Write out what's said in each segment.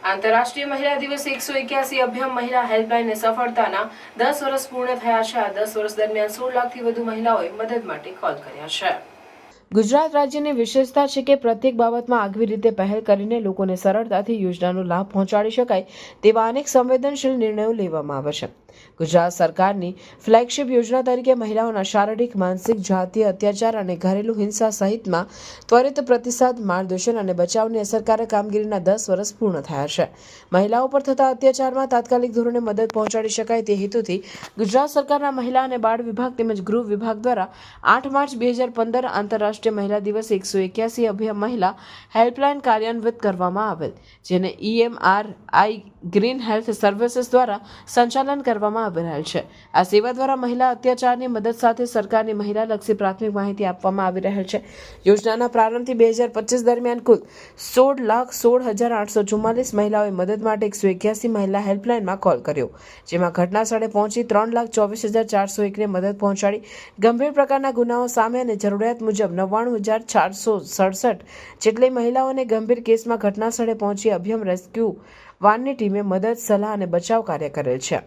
આંતરરાષ્ટ્રીય મહિલા દિવસ 181 અભિયમ મહિલા હેલ્પલાઇનને સફળતાના 10 વર્ષ પૂર્ણ થયા છે। આ 10 વર્ષ દરમિયાન 16 લાખથી વધુ મહિલાઓએ મદદ માટે કોલ કર્યા છે। ગુજરાત રાજ્યની વિશેષતા છે કે પ્રત્યેક બાબતમાં આગવી રીતે પહેલ કરીને લોકોને સરળતાથી યોજનાનો લાભ પહોંચાડી શકાય તેવા અનેક સંવેદનશીલ નિર્ણયો લેવામાં આવે છે। ગુજરાત સરકારની ફ્લેગશિપ યોજના તરીકે મહિલાઓના શારીરિક, માનસિક, જાતીય અત્યાચાર અને ઘરેલુ હિંસા સહિતમાં ત્વરિત પ્રતિસાદ, માર્ગદર્શન અને બચાવની અસરકારક કામગીરીના 10 વર્ષ પૂર્ણ થયા છે। મહિલાઓ પર થતા અત્યાચારમાં તાત્કાલિક ધોરણે મદદ પહોંચાડી શકાય તે હેતુથી ગુજરાત સરકારના મહિલા અને બાળ વિભાગ તેમજ ગૃહ વિભાગ દ્વારા 8 માર્ચ 2015 આંતરરાષ્ટ્રીય મહિલા દિવસ 181 અભિયમ મહિલા હેલ્પલાઇન કાર્યાન્વિત કરવામાં આવેલ, જેને EMRI ગ્રીન હેલ્થ સર્વિસીસ દ્વારા સંચાલન કરવામાં આવી રહેલ છે। આ સેવા દ્વારા મહિલા અત્યાચારની મદદ સાથે સરકારની મહિલાલક્ષી પ્રાથમિક માહિતી આપવામાં આવી રહેલ છે। યોજનાના પ્રારંભથી 2025 દરમિયાન કુલ 16,16,844 મહિલાઓએ મદદ માટે 181 મહિલા હેલ્પલાઇનમાં કોલ કર્યો, જેમાં ઘટના સ્થળે પહોંચી 3,24,401ને મદદ પહોંચાડી। ગંભીર પ્રકારના ગુનાઓ સામે અને જરૂરિયાત મુજબ 99,467 જેટલી મહિલાઓને ગંભીર કેસમાં ઘટના સ્થળે પહોંચી અભિયમ રેસ્ક્યુ વાનની ટીમે મદદ, સલાહ અને બચાવ કાર્ય કરેલ છે।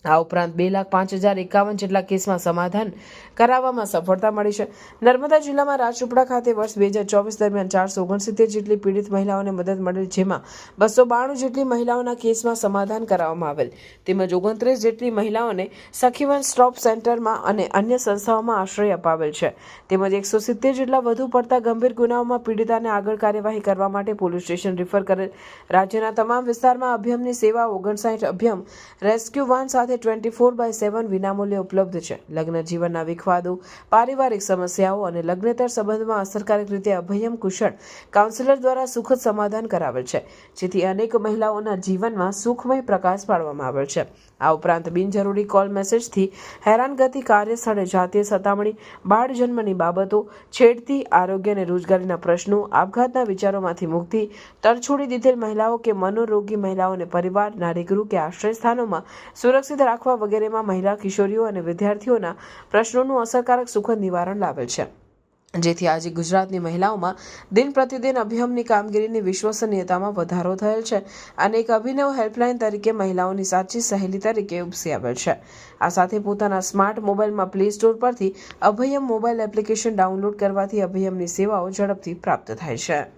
આ ઉપરાંત 2,05,051 જેટલા કેસમાં સમાધાન કરાવવામાં સફળતા મળી છે। નર્મદા જિલ્લામાં રાજપીપળા ખાતે વર્ષ 2024 દરમિયાન 469 જેટલી પીડિત મહિલાઓને મદદ મળેલ, જેમાં 292 જેટલી મહિલાઓના કેસમાં સમાધાન કરાવવામાં આવેલ, તેમજ 29 જેટલી મહિલાઓને સખીવન સ્ટોપ સેન્ટરમાં અને અન્ય સંસ્થાઓમાં આશ્રય અપાવેલ છે, તેમજ 170 જેટલા વધુ પડતા ગંભીર ગુનાઓમાં પીડિતાને આગળ કાર્યવાહી કરવા માટે પોલીસ સ્ટેશન રિફર કરેલ। રાજ્યના તમામ વિસ્તારમાં અભિયમની સેવાઓ 59 અભિયમ રેસ્ક્યુ વાન સાથે 24/7 વિનામૂલ્યે ઉપલબ્ધ છે। લગ્ન જીવનના વિખવાદો, પારિવારિક સમસ્યાઓ અને લગ્નેતર સંબંધમાં અસરકારક રીતે અભયમ કુશળ કાઉન્સિલર દ્વારા સુખદ સમાધાન કરાવેલ છે, જેથી અનેક મહિલાઓના જીવનમાં સુખમય પ્રકાશ પાડવામાં આવેલ છે। આ ઉપરાંત બિનજરૂરી કોલ મેસેજથી હેરાનગતિ, કાર્યસ્થળે જાતીય સતામણી, બાળ જન્મની બાબતો, છેડતી, આરોગ્ય અને રોજગારીના પ્રશ્નો, આપઘાતના વિચારોમાંથી મુક્તિ, તરછોડી દીધેલ મહિલાઓ કે મનોરોગી મહિલાઓને પરિવાર, નારીગૃહ કે આશ્રય સ્થાનોમાં સુરક્ષિત રાખવા વગેરેમાં મહિલા, કિશોરીઓ અને વિદ્યાર્થીઓના પ્રશ્નોનું અસરકારક સુખદ નિવારણ લાવેલ છે, જેથી આજે ગુજરાતની મહિલાઓમાં દિન પ્રતિદિન અભિયમની કામગીરીની વિશ્વસનીયતામાં વધારો થયેલ છે અને એક અભિનવ હેલ્પલાઇન તરીકે મહિલાઓની સાચી સહેલી તરીકે ઉપસી આવેલ છે। આ સાથે પોતાના સ્માર્ટ મોબાઈલમાં પ્લે સ્ટોર પરથી અભયમ મોબાઈલ એપ્લિકેશન ડાઉનલોડ કરવાથી અભયમની સેવાઓ ઝડપથી પ્રાપ્ત થાય છે।